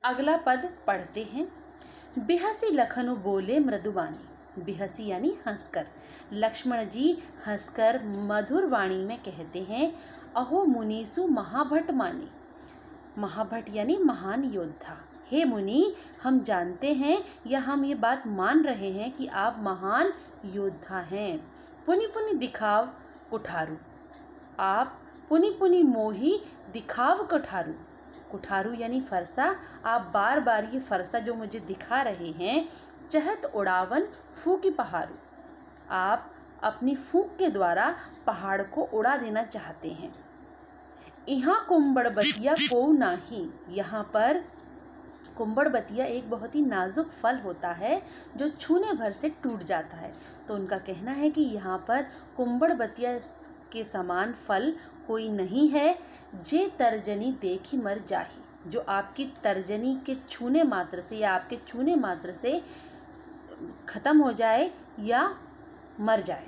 अगला पद पढ़ते हैं। बिहसी लखनु बोले मृदुवाणी। बिहसी यानी हंसकर। लक्ष्मण जी हंसकर मधुर वाणी में कहते हैं, अहो मुनीसु महाभट माने। महाभट यानी महान योद्धा। हे मुनि, हम जानते हैं या हम ये बात मान रहे हैं कि आप महान योद्धा हैं। पुनि पुनि दिखाव कुठारू। आप पुनि पुनि मोही दिखाव कुठारू। कुठारू यानी फरसा। आप बार बार ये फरसा जो मुझे दिखा रहे हैं, चहत उड़ावन फूकी पहाड़ू। आप अपनी फूंक के द्वारा पहाड़ को उड़ा देना चाहते हैं। यहाँ कुंबड़बतिया को नाही। यहाँ पर कुंबड़बतिया एक बहुत ही नाजुक फल होता है जो छूने भर से टूट जाता है। तो उनका कहना है कि यहाँ पर कुंबड़बतिया के समान फल कोई नहीं है। जे तर्जनी देखी मर जाही। जो आपकी तर्जनी के छूने मात्र से या आपके छूने मात्र से ख़त्म हो जाए या मर जाए।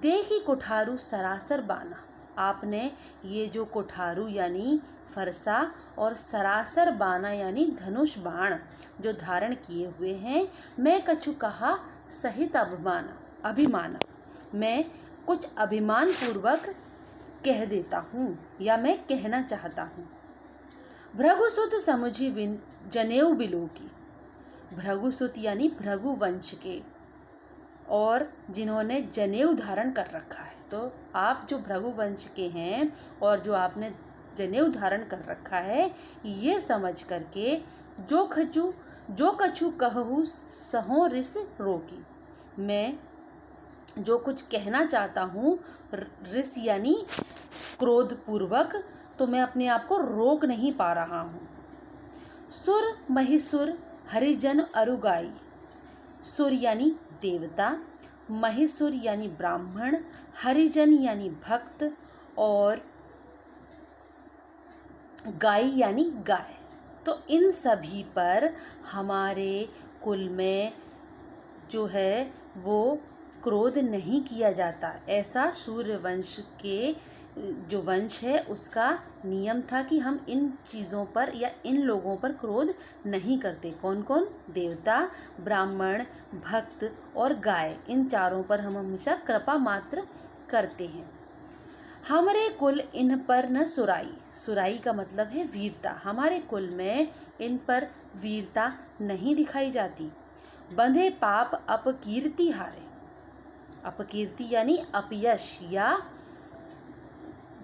देखी कुठारू सरासर बाना। आपने ये जो कुठारू यानी फरसा और सरासर बाना यानी धनुष बाण जो धारण किए हुए हैं, मैं कछु कहा सहित अभिमाना। मैं कुछ अभिमान पूर्वक कह देता हूँ या मैं कहना चाहता हूँ। भृगुसुत समुझी जनेऊ बिलोकी। भृगुसुत यानी भृगु वंश के और जिन्होंने जनेऊ धारण कर रखा है। तो आप जो भृगु वंश के हैं और जो आपने जनेऊ धारण कर रखा है, ये समझ करके जो कछु कहूँ सहो रिस रोकी। मैं जो कुछ कहना चाहता हूँ, रिस यानी क्रोध पूर्वक, तो मैं अपने आप को रोक नहीं पा रहा हूँ। सुर महिसुर हरिजन अरुगाई। सुर यानी देवता, महिसुर यानी ब्राह्मण, हरिजन यानी भक्त और गाय यानी गाय। तो इन सभी पर हमारे कुल में जो है वो क्रोध नहीं किया जाता। ऐसा सूर्यवंश के जो वंश है उसका नियम था कि हम इन चीज़ों पर या इन लोगों पर क्रोध नहीं करते। कौन कौन? देवता, ब्राह्मण, भक्त और गाय। इन चारों पर हम हमेशा कृपा मात्र करते हैं। हमारे कुल इन पर न सुराई। सुराई का मतलब है वीरता। हमारे कुल में इन पर वीरता नहीं दिखाई जाती। बंधे पाप अपकीर्ति हारे। अपकीर्ति यानी अपयश या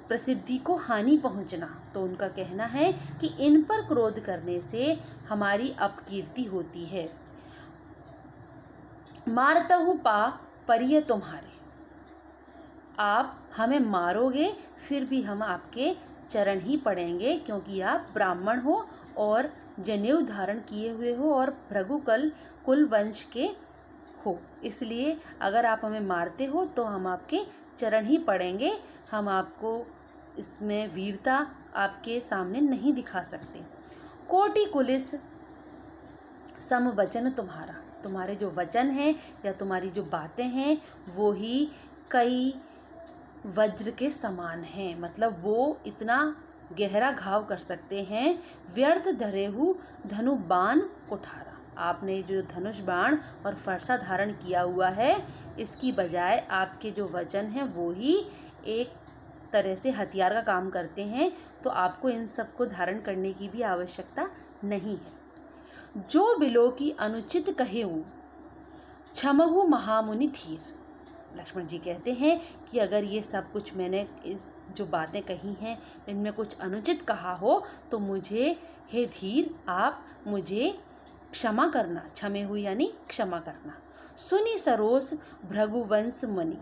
प्रसिद्धि को हानि पहुंचना। तो उनका कहना है कि इन पर क्रोध करने से हमारी अपकीर्ति होती है। मारतहु पा परिय तुम्हारे। आप हमें मारोगे फिर भी हम आपके चरण ही पड़ेंगे, क्योंकि आप ब्राह्मण हो और जनेऊ धारण किए हुए हो और भृगुकुल कुल वंश के हो। इसलिए अगर आप हमें मारते हो तो हम आपके चरण ही पड़ेंगे। हम आपको इसमें वीरता आपके सामने नहीं दिखा सकते। कोटि कुलिस सम वचन तुम्हारा। तुम्हारे जो वचन हैं या तुम्हारी जो बातें हैं वो ही कई वज्र के समान हैं। मतलब वो इतना गहरा घाव कर सकते हैं। व्यर्थ धरेहु धनु बाण कुठारा। आपने जो धनुष बाण और फरसा धारण किया हुआ है, इसकी बजाय आपके जो वचन हैं वो ही एक तरह से हथियार का काम करते हैं। तो आपको इन सब को धारण करने की भी आवश्यकता नहीं है। जो बिलो की अनुचित कहेऊ क्षमहु महामुनि धीर। लक्ष्मण जी कहते हैं कि अगर ये सब कुछ मैंने इस जो बातें कही हैं इनमें कुछ अनुचित कहा हो तो मुझे, हे धीर, आप मुझे क्षमा करना। क्षमे हुई यानी क्षमा करना। सुनी सरोस भृगुवंश मुनि।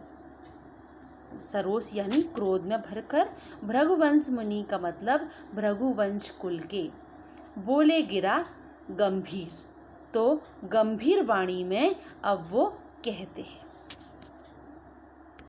सरोस यानी क्रोध में भरकर। भृगुवंश मुनि का मतलब भृगुवंश कुल के। बोले गिरा गंभीर। तो गंभीर वाणी में अब वो कहते हैं।